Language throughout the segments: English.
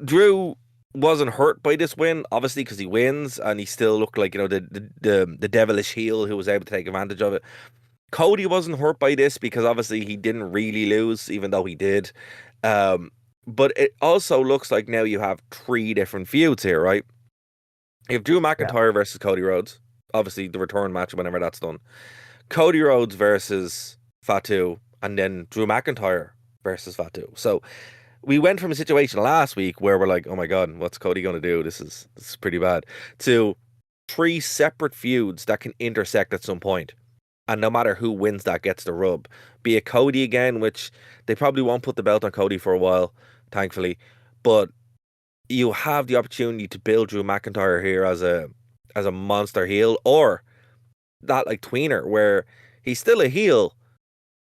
Drew wasn't hurt by this win, obviously, because he wins and he still looked like, the devilish heel who was able to take advantage of it. Cody wasn't hurt by this because obviously he didn't really lose, even though he did. Um, but it also looks like now you have three different feuds here, right? You have Drew Yeah. McIntyre versus Cody Rhodes, obviously the return match whenever that's done. Cody Rhodes versus Fatu, and then Drew McIntyre versus Fatu. So we went from a situation last week where we're like, oh my God, what's Cody going to do? This is pretty bad, to three separate feuds that can intersect at some point. And no matter who wins, that gets the rub. Be it Cody again, which they probably won't put the belt on Cody for a while, thankfully. But you have the opportunity to build Drew McIntyre here as a monster heel, or that like tweener where he's still a heel,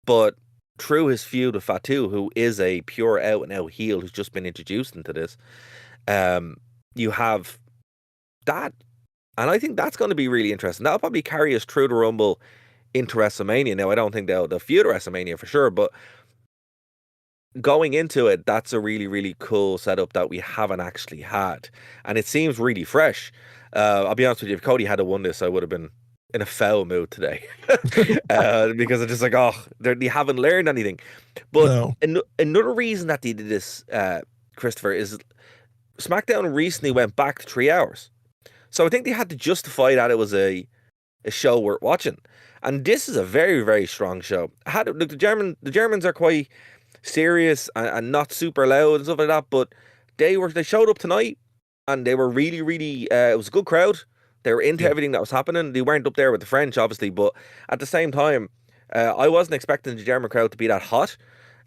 but through his feud with Fatu, who is a pure out and out heel who's just been introduced into this, um, you have that, and I think that's going to be really interesting. That'll probably carry us through the Rumble into WrestleMania. Now, I don't think they'll feud at WrestleMania for sure, but going into it, that's a really, really cool setup that we haven't actually had. And it seems really fresh. I'll be honest with you, if Cody had won this, I would have been in a foul mood today. Because it's just like, oh, they haven't learned anything. But No. another reason that they did this, Christopher, is SmackDown recently went back to 3 hours. So I think they had to justify that it was a show worth watching. And this is a very, very strong show. Look, the Germans are quite serious and not super loud and stuff like that, but they showed up tonight and they were really, really it was a good crowd. They were into Yeah. everything that was happening. They weren't up there with the French, obviously, but at the same time, I wasn't expecting the German crowd to be that hot.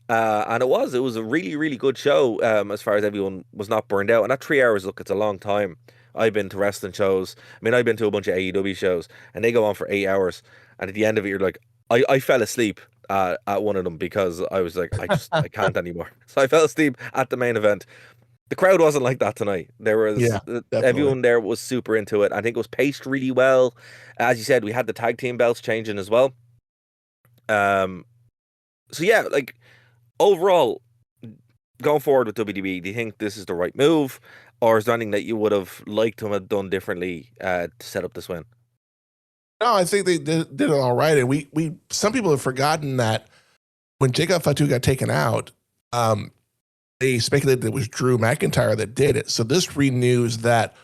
And it was a really, really good show, as far as everyone was not burned out. And at 3 hours, look, it's a long time. I've been to wrestling shows. I mean, I've been to a bunch of AEW shows, and they go on for 8 hours. And at the end of it, you're like, I fell asleep at one of them because I was like, I can't anymore. So I fell asleep at the main event. The crowd wasn't like that tonight. There was Yeah, definitely. everyone there was super into it. I think it was paced really well. As you said, we had the tag team belts changing as well. Um, so yeah, like overall, going forward with WWE, do you think this is the right move, or is there anything that you would have liked to have done differently to set up this win? No, I think they did it all right. And we some people have forgotten that when Jacob Fatu got taken out, they speculated it was Drew McIntyre that did it. So this renews that,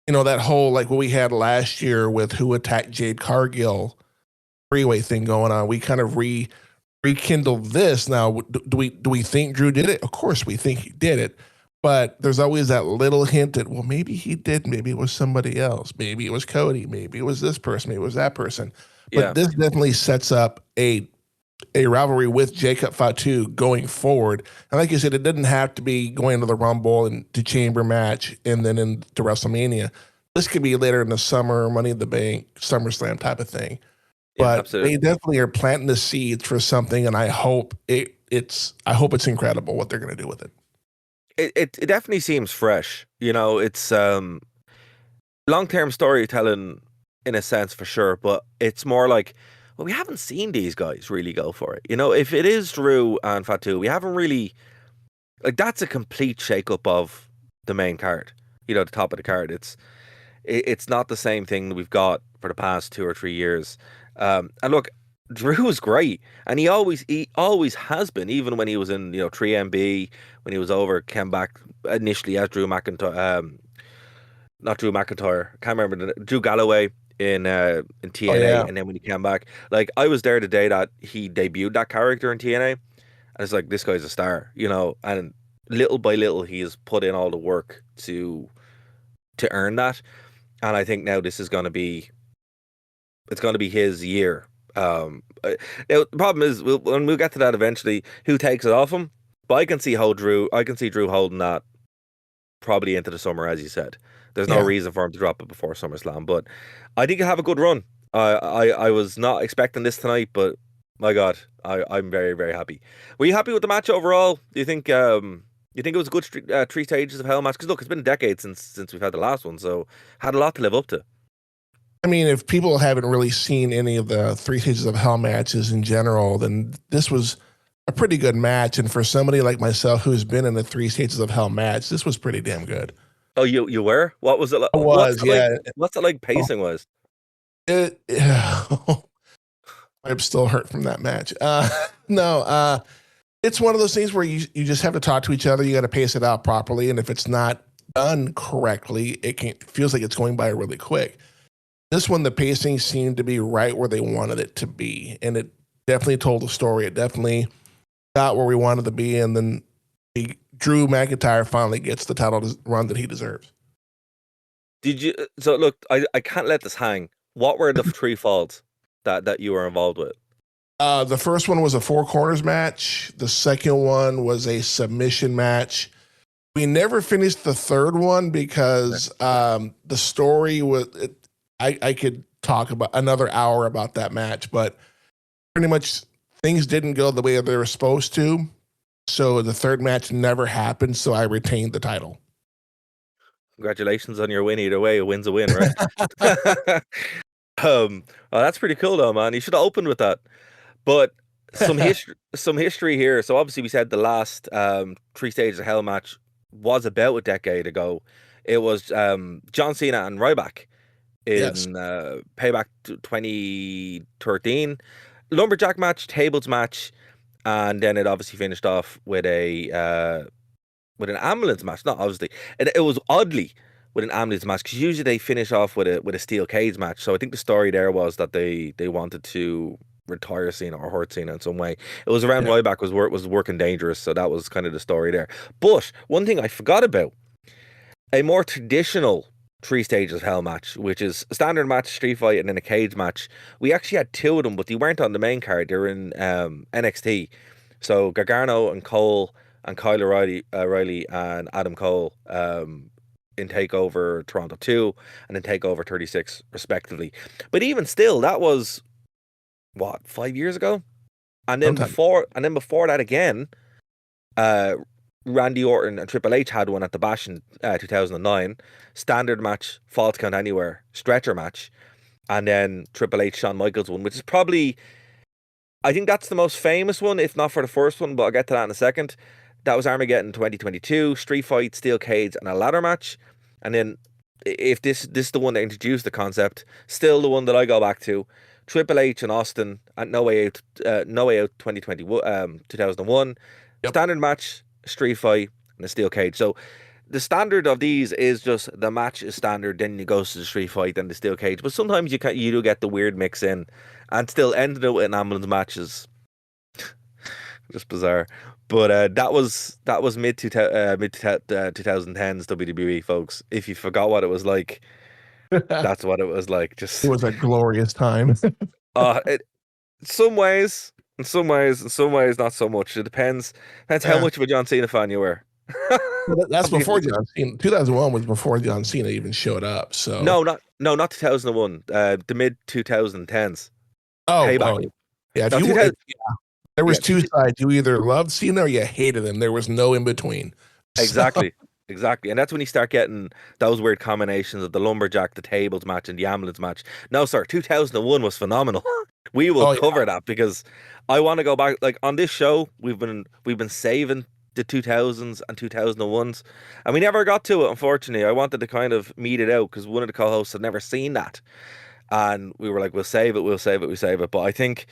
that whole like what we had last year with who attacked Jade Cargill freeway thing going on. We kind of rekindled this. Now, do we think Drew did it? Of course, we think he did it. But there's always that little hint that, well, maybe he did. Maybe it was somebody else. Maybe it was Cody. Maybe it was this person. Maybe it was that person. Yeah, But this definitely sets up a rivalry with Jacob Fatu going forward. And like you said, it didn't have to be going to the Rumble and to Chamber match and then into WrestleMania. This could be later in the summer, Money in the Bank, SummerSlam type of thing. yeah, But they absolutely. definitely are planting the seeds for something, and I hope it's incredible what they're going to do with it. It definitely seems fresh. It's long term storytelling in a sense for sure, but it's more like, well, we haven't seen these guys really go for it. If it is Drew and Fatu, we haven't really, like, that's a complete shake up of the main card. The top of the card. It's not the same thing that we've got for the past 2 or 3 years. And look, Drew is great, and he always has been, even when he was in 3MB, when he was over, came back initially as Drew McIntyre, not Drew McIntyre, I can't remember Drew Galloway in Oh TNA, yeah, and then when he came back, like I was there the day that he debuted that character in TNA, and it's like this guy's a star, and little by little he has put in all the work to earn that, and I think now this is going to be it's going to be his year. Now the problem is when we'll get to that eventually, who takes it off him? But I can see Drew holding that probably into the summer, as you said. There's no yeah. reason for him to drop it before SummerSlam, but I think he'll have a good run. I was not expecting this tonight, but my God, I'm very, very happy. Were you happy with the match overall? Do you think it was a good three stages of hell match? Because look, it's been a decade since we've had the last one, so had a lot to live up to. I mean, if people haven't really seen any of the Three Stages of Hell matches in general, then this was a pretty good match. And for somebody like myself who's been in the three stages of hell match, this was pretty damn good. Oh, you were? What was it like? It was, yeah. What's it like Oh, pacing was? it, I'm still hurt from that match. No, it's one of those things where you just have to talk to each other. You got to pace it out properly, and if it's not done correctly, it feels like it's going by really quick. This one, the pacing seemed to be right where they wanted it to be, and it definitely told the story. It definitely got where we wanted to be, and then Drew McIntyre finally gets the title run that he deserves. Did you? So look, I can't let this hang. What were the three faults that you were involved with? The first one was a four corners match. The second one was a submission match. We never finished the third one because the story was. I could talk about another hour about that match, but pretty much things didn't go the way they were supposed to. So the third match never happened. So I retained the title. Congratulations on your win. Either way, a win's a win, right? Well, that's pretty cool though, man. You should have opened with that. But some history here. So obviously we said the last three stages of hell match was about a decade ago. It was John Cena and Ryback Yes. in Payback 2013. Lumberjack match, tables match, and then it obviously finished off with an ambulance match. Not obviously, it was oddly with an ambulance match because usually they finish off with a steel cage match. So I think the story there was that they wanted to retire Cena or hurt Cena in some way. It was around Yeah. Ryback was working dangerous, so that was kind of the story there. But one thing I forgot about, a more traditional three stages of hell match, which is a standard match, street fight, and then a cage match. We actually had two of them, but they weren't on the main card. They were in NXT. So Gargano and Cole and Kyle O'Reilly and Adam Cole in Takeover Toronto 2 and then Takeover 36 respectively. But even still, that was what, 5 years ago? Sometime. And then before that again, uh Randy Orton and Triple H had one at the Bash in 2009. Standard match, false count anywhere, stretcher match, and then Triple H Shawn Michaels one, which is probably, I think that's the most famous one, if not for the first one, but I'll get to that in a second. That was Armageddon 2022, street fight, steel cage, and a ladder match. And then, if this is the one that introduced the concept, still the one that I go back to, Triple H and Austin at No Way Out 2001, Yep. standard match, street fight, and a steel cage. So the standard of these is just the match is standard, then it goes to the street fight, then the steel cage. But sometimes you do get the weird mix in, and still ended it with an ambulance match is just bizarre. But that was mid 2010s WWE, folks. If you forgot what it was like, It that's what it was like. Just was a glorious time. it, some ways, in some ways, not so much. It depends how Yeah. much of a John Cena fan you were. Well, that's before Obviously, John Cena. 2001 was before John Cena even showed up. So, not 2001. The mid 2010s. Payback. oh, yeah. If No, you 2000. there was Yeah, two sides. You either loved Cena or you hated him. There was no in between. So, exactly. Exactly. And that's when you start getting those weird combinations of the lumberjack, the tables match, and the ambulance match. No, sir, 2001 was phenomenal. We will oh yeah, cover that because I want to go back. Like on this show, we've been saving the 2000s and 2001s, and we never got to it, unfortunately. I wanted to kind of meet it out because one of the co-hosts had never seen that. And we were like, we'll save it, we'll save it, we save it. But I think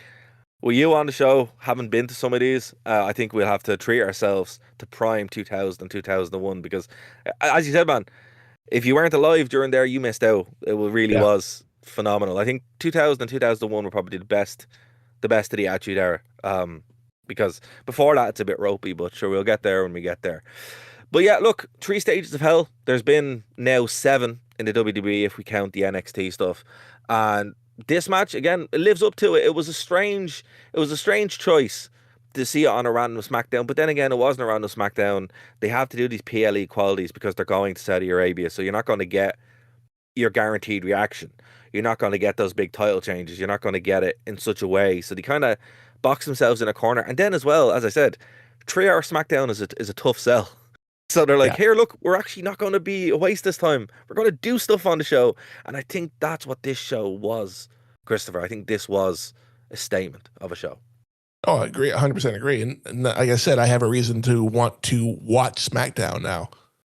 with you on the show, haven't been to some of these, I think we'll have to treat ourselves to prime 2000 and 2001 because, as you said, man, if you weren't alive during there, you missed out. Really yeah, was phenomenal. I think 2000 and 2001 were probably the best of the Attitude Era. Because before that, it's a bit ropey, but sure, we'll get there when we get there. But yeah, look, three stages of hell. There's been now seven in the WWE if we count the NXT stuff, and this match again it lives up to it. It was a strange choice to see it on a random SmackDown, but then again, it wasn't a random SmackDown. They have to do these PLE qualities because they're going to Saudi Arabia, so you're not going to get your guaranteed reaction. You're not going to get those big title changes. You're not going to get it in such a way. So they kind of box themselves in a corner. And then as well, as I said, 3 hour SmackDown is a tough sell. So they're like, yeah. here, look, we're actually not going to be a waste this time. We're going to do stuff on the show. And I think that's what this show was, Christopher. I think this was a statement of a show. Oh, I agree, 100% agree. And like I said, I have a reason to want to watch SmackDown now.